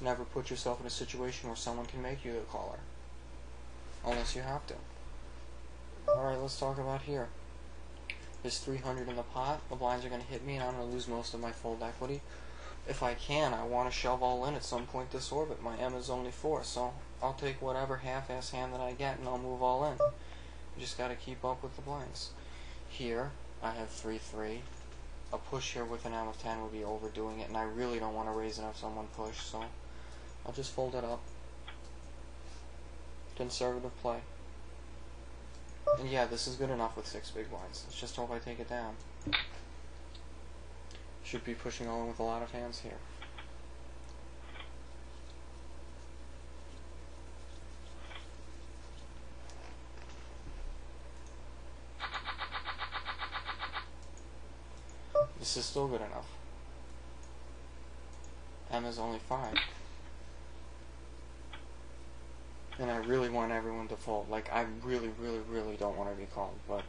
Never put yourself in a situation where someone can make you the caller. Unless you have to. Alright, let's talk about here. There's 300 in the pot. The blinds are going to hit me and I'm going to lose most of my fold equity. If I can, I want to shove all in at some point this orbit. My M is only 4, so I'll take whatever half-ass hand that I get and I'll move all in. You just got to keep up with the blinds. Here, I have 3-3. A push here with an M of 10 would be overdoing it, and I really don't want to raise it if someone push, so I'll just fold it up. Conservative play. And yeah, this is good enough with 6 big blinds. Let's just hope I take it down. Should be pushing all in with a lot of hands here. This is still good enough. M is only 5. And I really want everyone to fold. Like, I really, really, really don't want to be called, but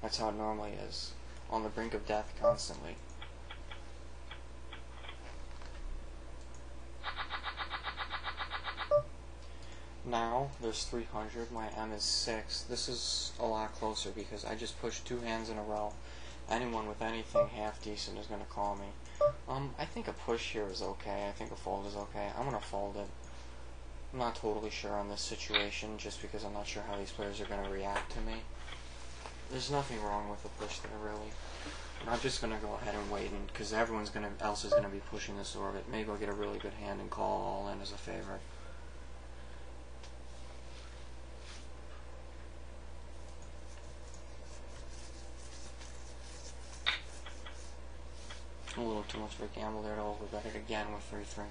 that's how it normally is. On the brink of death constantly. Now, there's 300, my M is 6. This is a lot closer because I just pushed 2 hands in a row. Anyone with anything half decent is going to call me. I think a push here is okay. I think a fold is okay. I'm going to fold it. I'm not totally sure on this situation just because I'm not sure how these players are going to react to me. There's nothing wrong with the push there, really. And I'm just going to go ahead and wait, because everyone else is going to be pushing this orbit. Maybe I'll get a really good hand and call all in as a favorite. A little too much of a gamble there to overbet it again with 3-3.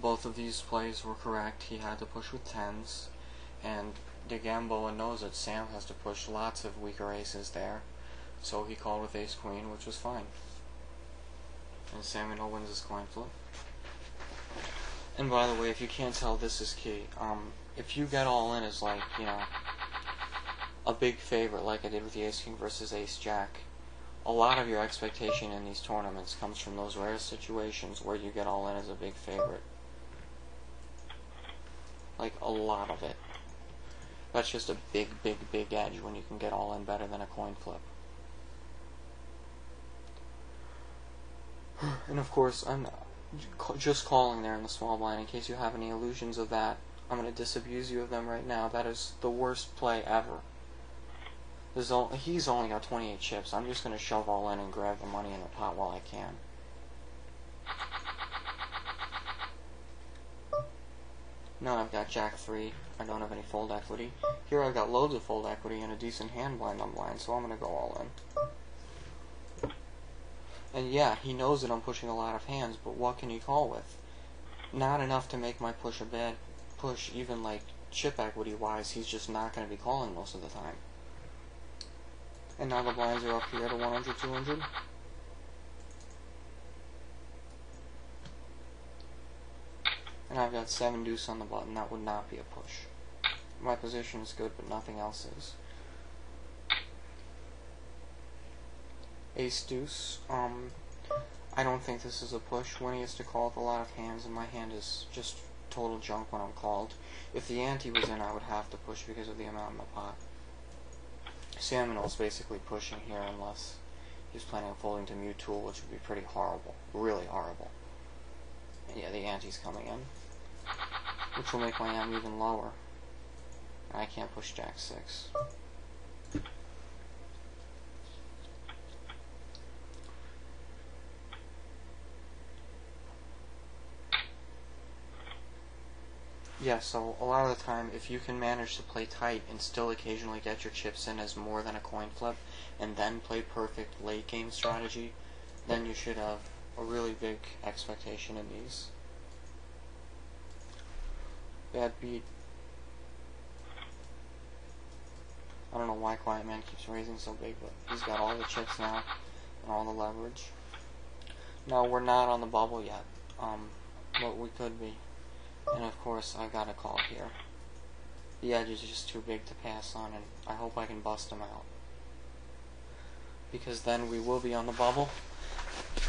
Both of these plays were correct. He had to push with 10s, and the Gamboa knows that Sam has to push lots of weaker aces there, so he called with ace-queen, which was fine. And Samuel wins his coin flip. And by the way, if you can't tell, this is key. If you get all in as, like, you know, a big favorite, like I did with the ace-king versus ace-jack, a lot of your expectation in these tournaments comes from those rare situations where you get all in as a big favorite. Like, a lot of it. That's just a big, big, big edge when you can get all in better than a coin flip. And of course, I'm just calling there in the small blind. In case you have any illusions of that, I'm going to disabuse you of them right now. That is the worst play ever. He's only got 28 chips. I'm just going to shove all in and grab the money in the pot while I can. Now I've got Jack 3. I don't have any fold equity. Here I've got loads of fold equity and a decent hand blind on blind, so I'm going to go all in. And yeah, he knows that I'm pushing a lot of hands, but what can he call with? Not enough to make my push a bad push, even like chip equity wise. He's just not going to be calling most of the time. And now the blinds are up here to 100, 200. And I've got 7 deuce on the button. That would not be a push. My position is good, but nothing else is. Ace deuce. I don't think this is a push. Winnie is to call with a lot of hands, and my hand is just total junk when I'm called. If the ante was in, I would have to push because of the amount in the pot. Samuel's basically pushing here unless he's planning on folding to mute tool, which would be pretty horrible. Really horrible. And yeah, the ante's coming in, which will make my M even lower. And I can't push Jack 6. Yeah, so a lot of the time, if you can manage to play tight and still occasionally get your chips in as more than a coin flip, and then play perfect late game strategy, then you should have a really big expectation in these. Bad beat. I don't know why Quiet Man keeps raising so big, but he's got all the chips now and all the leverage. No, we're not on the bubble yet, but we could be. And of course, I got a call here. The edge is just too big to pass on, and I hope I can bust him out. Because then we will be on the bubble,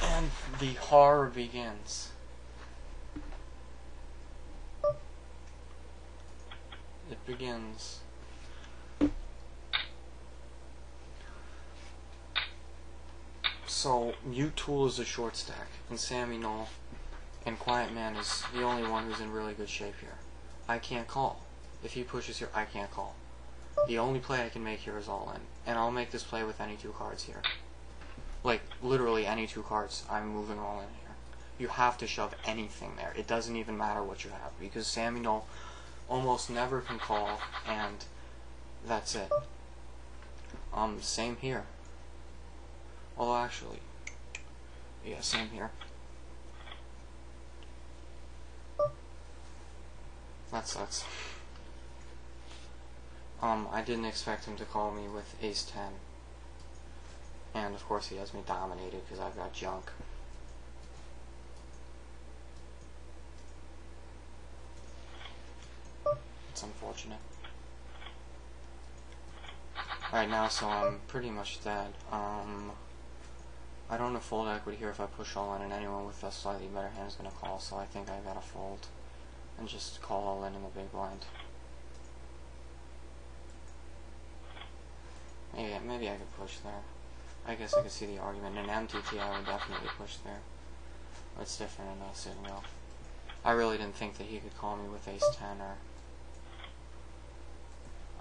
and the horror begins. it begins. So, Mute Tool is a short stack, and Sammy Null and Quiet Man is the only one who's in really good shape here. I can't call. If he pushes here, I can't call. The only play I can make here is all in, and I'll make this play with any two cards here. Like, literally any two cards, I'm moving all in here. You have to shove anything there. It doesn't even matter what you have, because Sammy Null almost never can call, and that's it. Same here. Although actually, yeah, same here. That sucks. I didn't expect him to call me with Ace-10. And of course he has me dominated because I've got junk. It's unfortunate. Alright, now so I'm pretty much dead. I don't have fold equity here if I push all in, and anyone with a slightly better hand is going to call, so I think I gotta fold and just call all in the big blind. Maybe I could push there. I guess I could see the argument. In MTT I would definitely push there. It's different in sitting well. I really didn't think that he could call me with Ace-10, or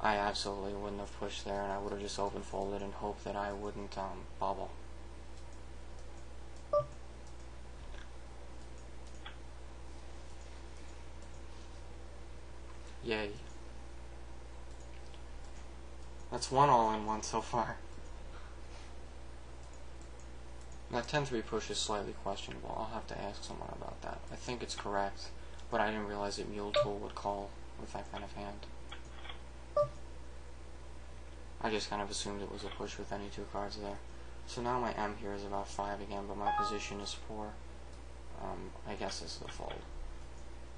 I absolutely wouldn't have pushed there, and I would have just open folded and hoped that I wouldn't bubble. Yay. That's one all-in-one so far. That 10-3 push is slightly questionable. I'll have to ask someone about that. I think it's correct, but I didn't realize that Mule Tool would call with that kind of hand. I just kind of assumed it was a push with any two cards there. So now my M here is about 5 again, but my position is 4. I guess this is a fold.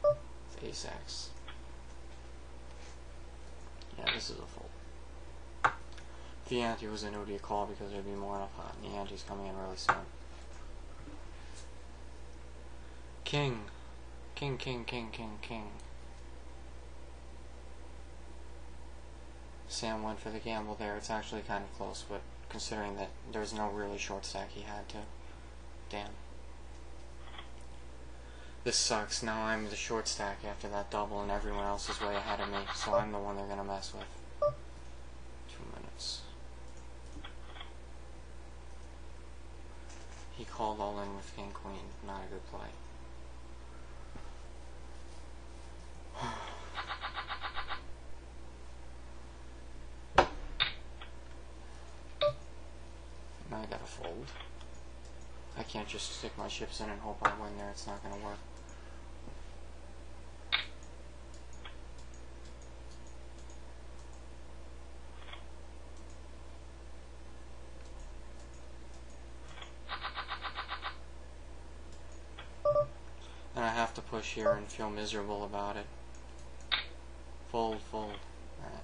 With Ace-X. Yeah, this is a fold. If the ante was in, it would be a call because there'd be more in a pot, and the ante's coming in really soon. King. King, king, king, king, king. Sam went for the gamble there. It's actually kind of close, but considering that there's no really short stack, he had to. Damn. This sucks. Now I'm the short stack after that double, and everyone else is way ahead of me, so I'm the one they're gonna mess with. 2 minutes. He called all in with King Queen. Not a good play. Now I gotta fold. I can't just stick my chips in and hope I win there. It's not gonna work. And I have to push here and feel miserable about it. Fold, fold. Alright.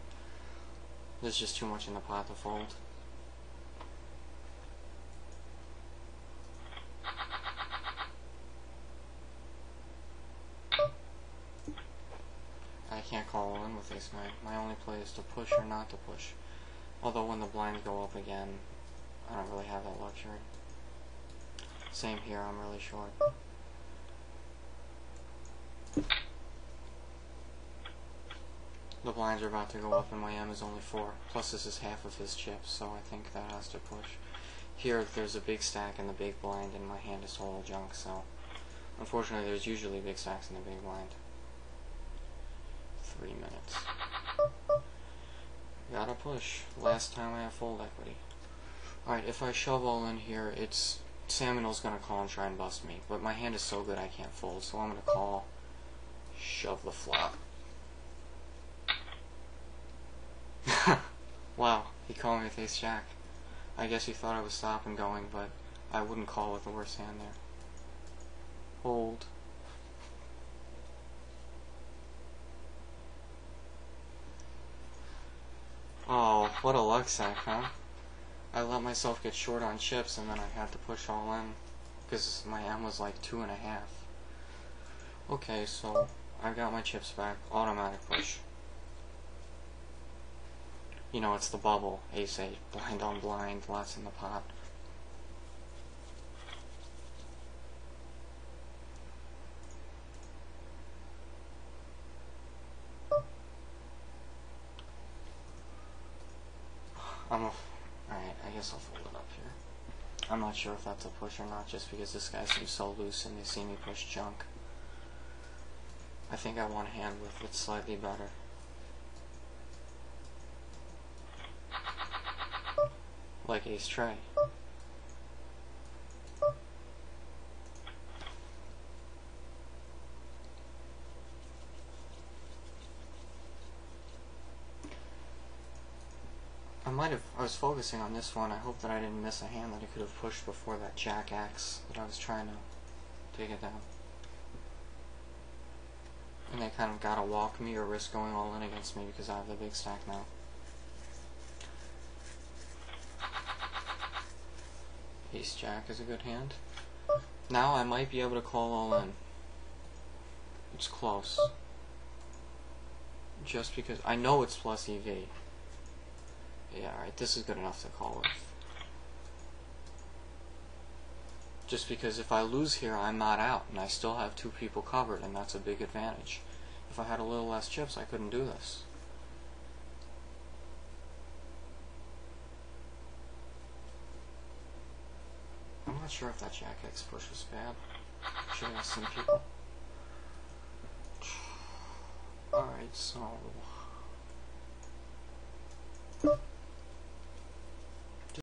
There's just too much in the pot to fold. I can't call in with Ace-9. My only play is to push or not to push. Although when the blinds go up again, I don't really have that luxury. Same here, I'm really short. The blinds are about to go up and my M is only 4. Plus this is half of his chips, so I think that has to push. Here there's a big stack in the big blind and my hand is total junk, so unfortunately there's usually big stacks in the big blind. 3 minutes. Gotta push. Last time I have fold equity. Alright, if I shove all in here, it's Saminal's gonna call and try and bust me, but my hand is so good I can't fold, so I'm gonna call, shove the flop. Wow, he called me with Ace-Jack. I guess he thought I was stopping going, but I wouldn't call with the worst hand there. Hold. Oh, what a luck sack, huh? I let myself get short on chips and then I had to push all in because my M was like 2.5. Okay, so I got my chips back. Automatic push. You know, it's the bubble. Ace-8, blind on blind, lots in the pot. Alright, I guess I'll fold it up here. I'm not sure if that's a push or not, just because this guy seems so loose and they see me push junk. I think I want a hand with it slightly better. Like ace tray. I was focusing on this one. I hope that I didn't miss a hand that I could have pushed before that jack X that I was trying to take it down. And they kind of gotta walk me or risk going all in against me because I have the big stack now. Ace jack is a good hand. Now I might be able to call all in. It's close. Just because I know it's plus EV. Yeah, alright, this is good enough to call with. Just because if I lose here, I'm not out, and I still have two people covered, and that's a big advantage. If I had a little less chips, I couldn't do this. I'm not sure if that jack X push was bad. Should have asked some people. Alright, so...